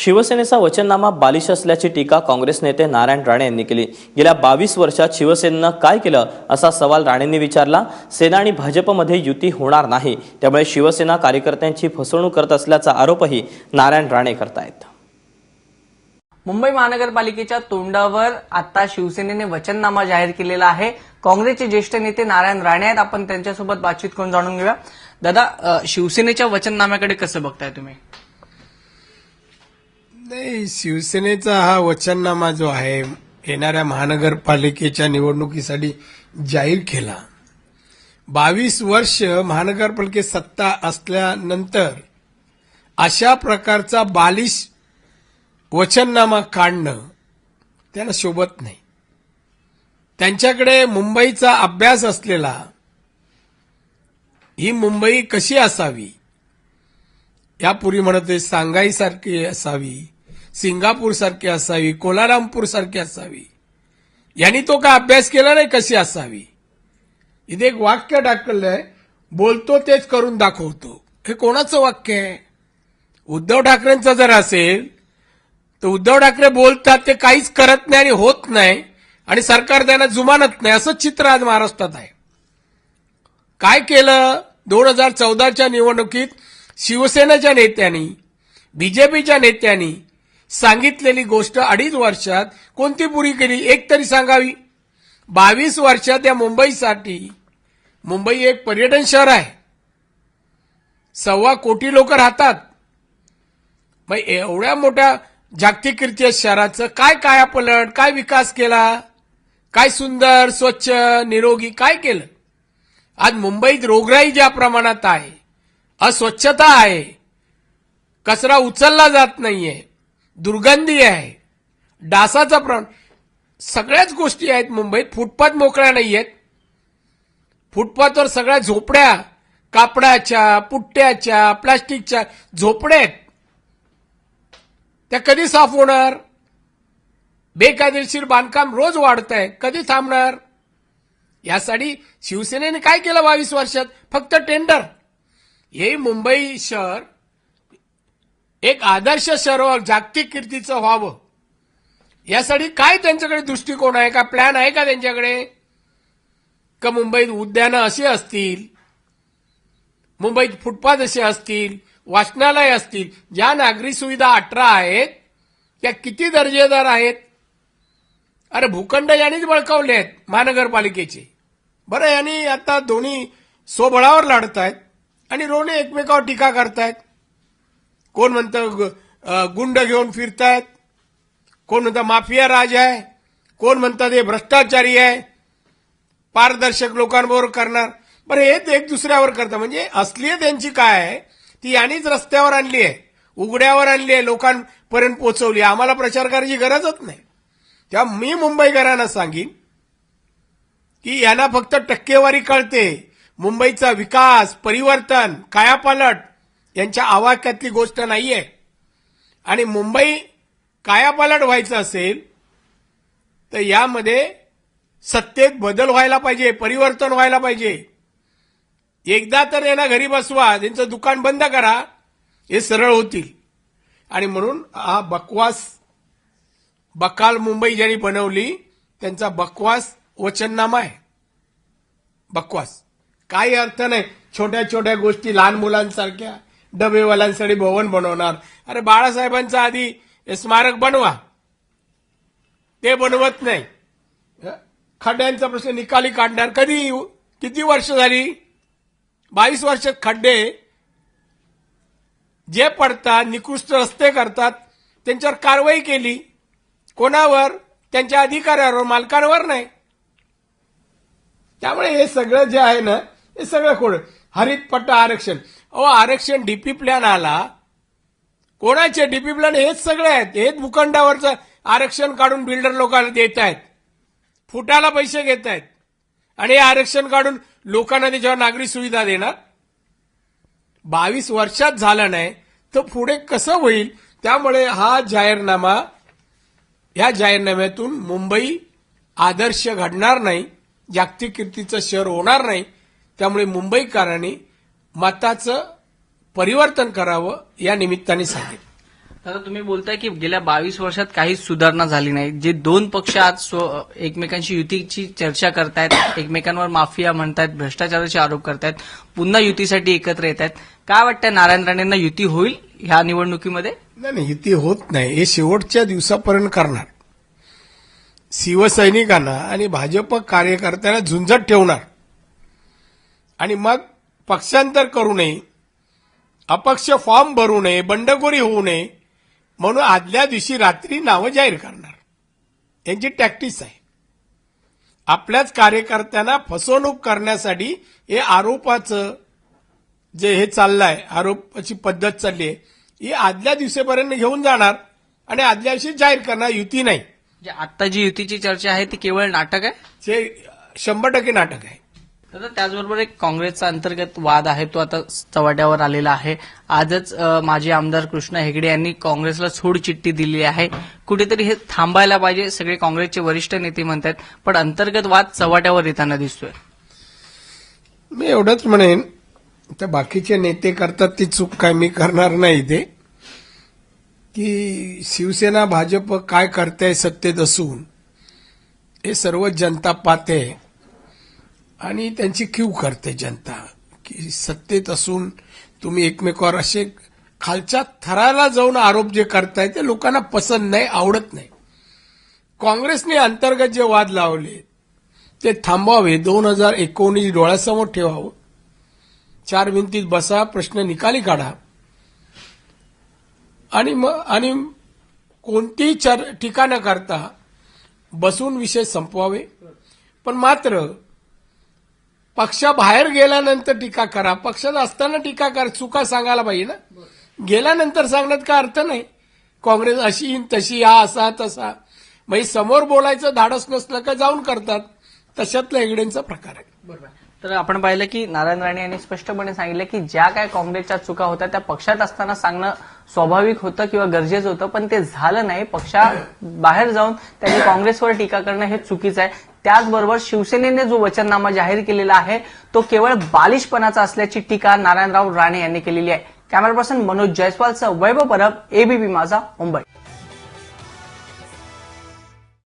शिवसेनेचा वचननामा बालिश असल्याची टीका काँग्रेस नेते नारायण राणे यांनी केली। गेल्या 22 वर्षात शिवसेनेनं काय केलं असा सवाल राणेंनी विचारला। सेना आणि भाजपमध्ये युती होणार नाही, त्यामुळे शिवसेना कार्यकर्त्यांची फसवणूक करत असल्याचा आरोपही नारायण राणे करतायत। मुंबई महानगरपालिकेच्या तोंडावर आता शिवसेनेने वचननामा जाहीर केलेला आहे। काँग्रेसचे ज्येष्ठ नेते नारायण राणे आहेत, आपण त्यांच्यासोबत बातचीत करून जाणून घेऊया। दादा, शिवसेनेच्या वचननाम्याकडे कसं बघताय तुम्ही? नाही, शिवसेनेचा हा वचननामा जो आहे येणाऱ्या महानगरपालिकेच्या निवडणुकीसाठी जाहीर केला। 22 वर्ष महानगरपालिकेत सत्ता असल्यानंतर अशा प्रकारचा बालिश वचननामा काढणं त्यांना शोभत नाही। त्यांच्याकडे मुंबईचा अभ्यास असलेला, ही मुंबई कशी असावी, यापूर्वी म्हणते सांघाई सारखी असावी, सिंगापूर सारखी असावी, कोलारामपूर सारखी असावी, यांनी तो का अभ्यास केला नाही कशी असावी। इथे एक वाक्य टाकलंय, बोलतो तेच करून दाखवतो। हे कोणाचं वाक्य आहे? उद्धव ठाकरेंचं जर असेल तर उद्धव ठाकरे बोलतात ते काहीच करत नाही आणि होत नाही आणि सरकार त्यांना जुमानत नाही, असं चित्र आज महाराष्ट्रात आहे। काय केलं? 2014च्या निवडणुकीत शिवसेनेच्या नेत्यांनी, बीजेपीच्या नेत्यांनी सांगितलेली गोष्ट 2.5 वर्षात कोणती पुरी केली? एक तरी सांगावी। 22 वर्षात या मुंबईसाठी, मुंबई एक पर्यटन शहर आहे, 1.25 कोटी लोक राहतात। मग एवढ्या मोठ्या जागतिक कीर्ती शहराचं काय कायापलट, काय विकास केला, काय सुंदर स्वच्छ निरोगी काय केलं? आज मुंबईत रोगराई ज्या प्रमाणात आहे, अस्वच्छता आहे, कचरा उचलला जात नाहीये, दुर्गंधी आहे, डासाचा प्रमाण, सगळ्याच गोष्टी आहेत मुंबईत। फुटपाथ मोकळ्या नाहीयेत, फुटपाथवर सगळ्या झोपड्या, कापडाच्या, पुट्ट्याच्या, प्लास्टिकच्या झोपड्या आहेत, त्या कधी साफ होणार? बेकायदेशीर बांधकाम रोज वाढत आहे, कधी थांबणार? यासाठी शिवसेनेने काय केलं 22 वर्षात? फक्त टेंडर। हे मुंबई शहर एक आदर्श शहर, जागतिक कीर्तीचं व्हावं, यासाठी काय त्यांच्याकडे दृष्टिकोन आहे का, प्लॅन आहे का त्यांच्याकडे? का मुंबईत उद्यानं अशी असतील, मुंबईत फुटपाथ असे असतील, वाचनालय असतील, ज्या नागरी सुविधा 18 आहेत त्या किती दर्जेदार आहेत? अरे भूखंड यांनीच बळकावले आहेत महानगरपालिकेचे। बरं, यांनी आता दोन्ही स्वबळावर लढतायत आणि रोने एकमेकावर टीका करतायत। कोण म्हणतं गुंड घेऊन फिरतायत, कोण म्हणतं माफिया राज आहे, कोण म्हणतात हे भ्रष्टाचारी आहे, पारदर्शक लोकांबरोबर करणार। बरं, हे एक दुसऱ्यावर करतात, म्हणजे असली त्यांची काय आहे ती यांनीच रस्त्यावर आणली आहे, उघड्यावर आणली आहे, लोकांपर्यंत पोहोचवली। आम्हाला प्रचार करायची गरजच नाही। तेव्हा मी मुंबईकरांना सांगीन की यांना फक्त टक्केवारी कळते, मुंबईचा विकास, परिवर्तन, कायापालट यांच्या आवाक्यातली गोष्ट नाहीये। आणि मुंबई कायापालट व्हायचं असेल तर यामध्ये सत्तेत बदल व्हायला पाहिजे, परिवर्तन व्हायला पाहिजे। एकदा तर यांना घरी बसवा, त्यांचं दुकान बंद करा, हे सरळ होतील। आणि म्हणून हा बकवास, बकाल मुंबई ज्यांनी बनवली त्यांचा बकवास वचननामा आहे। बकवास, काही अर्थ नाही। छोट्या छोट्या गोष्टी, लहान मुलांसारख्या डबेवाल्यांसाठी भवन बनवणार। अरे बाळासाहेबांचं आधी स्मारक बनवा, ते बनवत नाही। खड्ड्यांचा प्रश्न निकाली काढणार कधी? किती वर्ष झाली? 22 वर्षात खड्डे जे पडतात, निकृष्ट रस्ते करतात, त्यांच्यावर कारवाई केली। कोणावर? त्यांच्या अधिकाऱ्यावर, मालकांवर नाही। त्यामुळे हे सगळं जे आहे ना, हे सगळं कोण? हरित पट्टा आरक्षण, आरक्षण डीपी प्लॅन आला, कोणाचे डीपी प्लॅन? हेच सगळे आहेत, हेच भूखंडावरचं आरक्षण काढून बिल्डर लोकांना देत आहेत, फुटाला पैसे घेत आहेत आणि हे आरक्षण काढून लोकांना त्याच्यावर नागरी सुविधा देणार। 22 वर्षात झालं नाही तर पुढे कसं होईल? त्यामुळे हा जाहीरनामा, या जाहीरनाम्यातून मुंबई आदर्श घडणार नाही, जागतिक कीर्तीचं शहर होणार नाही। त्यामुळे मुंबईकरांनी मताचं परिवर्तन करावं या निमित्ताने सांगितलं। दादा तुम्ही बोलताय की गेल्या 22 वर्षात काहीच सुधारणा झाली नाही. जे दोन पक्ष आज एकमेकांशी युतीची चर्चा करतायत, एकमेकांवर माफिया म्हणतायत, भ्रष्टाचाराचे आरोप करतायत, पुन्हा युतीसाठी एकत्र येत आहेत. काय वाटतं नारायण राणेंना युती होईल ह्या निवडणुकीमध्ये? नाही, युती होत नाही. हे शेवटच्या दिवसापर्यंत करणार. शिवसैनिकांना आणि भाजप कार्यकर्त्यांना झुंजत ठेवणार आणि मग पक्षांतर करू नये, अपक्ष फॉर्म भरू नये, बंडखोरी होऊ नये म्हणून आदल्या दिवशी रात्री नावं जाहीर करणार. यांची टॅक्टिस आहे. आपल्याच कार्यकर्त्यांना फसवणूक करण्यासाठी हे आरोपाचं जे हे चाललंय, आरोपाची पद्धत चालली आहे, ही आदल्या दिवशीपर्यंत घेऊन जाणार आणि आदल्या दिवशी जाहीर करणार. युती नाही. जे आता जी युतीची चर्चा आहे ती केवळ नाटक आहे. ते 100% नाटक आहे. तर त्याचबरोबर एक काँग्रेसचा अंतर्गत वाद आहे तो आता चव्हाट्यावर आलेला आहे. आजच माजी आमदार कृष्ण हेगडे यांनी काँग्रेसला सोड चिठ्ठी दिली आहे. कुठेतरी हे थांबायला पाहिजे, सगळे काँग्रेसचे वरिष्ठ नेते म्हणतात, पण अंतर्गत वाद चव्हाट्यावर येताना दिसतोय. मी एवढंच म्हणेन, तर बाकीचे नेते करतात ती चूक काय मी करणार नाही. ते की शिवसेना भाजप काय करते सत्तेत असून हे सर्व जनता पाहते आणि त्यांची क्यू करते जनता, की सत्तेत असून तुम्ही एकमेकावर असे खालच्या थराला जाऊन आरोप जे करताय ते लोकांना पसंत नाही, आवडत नाही. काँग्रेसने अंतर्गत जे वाद लावले ते थांबवावे. 2019 डोळ्यासमोर ठेवावं. 4 भिंतीत बसा, प्रश्न निकाली काढा आणि कोणतीही टीका न करता बसून विषय संपवावे. पण मात्र पक्षाबाहेर गेल्यानंतर टीका करा. पक्षात असताना टीका करा, चुका सांगायला पाहिजे ना. गेल्यानंतर सांगण्यात काय अर्थ नाही. काँग्रेस अशी तशी, हा असा तसा, म्हणजे समोर बोलायचं धाडस नसलं का जाऊन करतात. तशातला हेगडेंचा प्रकार आहे. बरोबर. तर आपण पाहिलं की नारायण राणे यांनी स्पष्टपणे सांगितलं की ज्या काय काँग्रेसच्या चुका होत्या त्या पक्षात असताना सांगणं स्वाभाविक होतं किंवा गरजेचं होतं, पण ते झालं नाही. पक्षाबाहेर जाऊन त्यांनी काँग्रेसवर टीका करणं हे चुकीचं आहे. त्याचबरोबर शिवसेनेने जो वचननामा जाहीर केलेला आहे तो केवळ बालिशपणाचा असल्याची टीका नारायणराव राणे यांनी केलेली आहे. कॅमेरा पर्सन मनोज जयस्वालसह वैभव परब, एबीपी माझा, मुंबई.